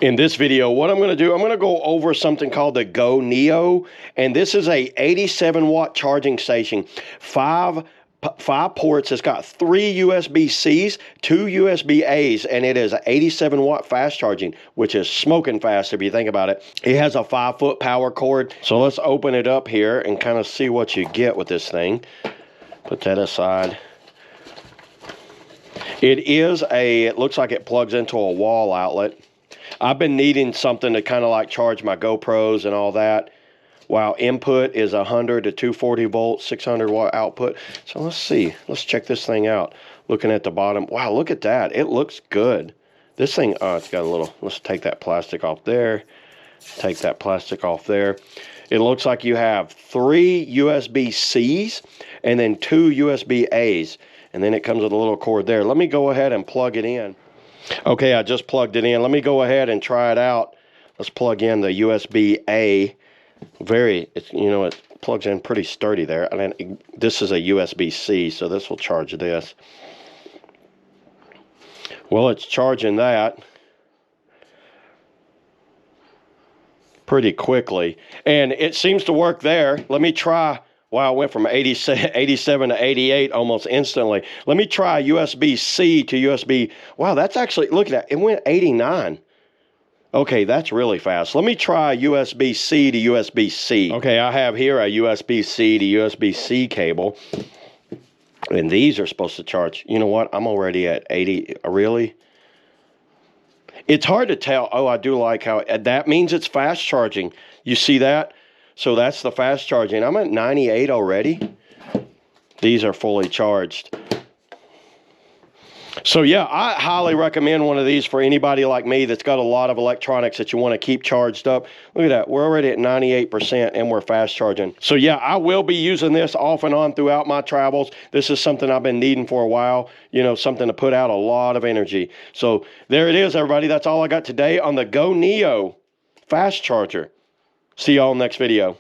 In this video, what I'm going to do, I'm going to go over something called the GONEO, and this is a 87 watt charging station, five ports. It's got 3 USB-Cs, 2 USB-As, and it is 87 watt fast charging, which is smoking fast if you think about it. It has a 5-foot power cord. So let's open it up here and kind of see what you get with this thing. Put that aside. It looks like it plugs into a wall outlet. I've been needing something to kind of like charge my GoPros and all that. While input is 100 to 240 volts, 600 watt output. So let's see. Let's check this thing out. Looking at the bottom. Wow, look at that. It looks good. This thing, it's got a little, let's take that plastic off there. Take that plastic off there. It looks like you have 3 USB-Cs and then 2 USB-As. And then it comes with a little cord there. Let me go ahead and plug it in. Okay, I just plugged it in. Let me go ahead and try it out. Let's plug in the USB-A. It plugs in pretty sturdy there. I mean, this is a USB-C, so this will charge this. Well, it's charging that pretty quickly. And it seems to work there. Let me try. Wow, it went from 87 to 88 almost instantly. Let me try USB-C to USB. Wow, that's actually, look at that. It went 89. Okay, that's really fast. Let me try USB-C to USB-C. Okay, I have here a USB-C to USB-C cable. And these are supposed to charge. You know what? I'm already at 80. Really? It's hard to tell. Oh, I do like how that means it's fast charging. You see that? So that's the fast charging. I'm at 98 already. These are fully charged. So yeah, I highly recommend one of these for anybody like me that's got a lot of electronics that you want to keep charged up. Look at that. We're already at 98% and we're fast charging. So yeah, I will be using this off and on throughout my travels. This is something I've been needing for a while, something to put out a lot of energy. So there it is, everybody. That's all I got today on the GONEO fast charger. See y'all next video.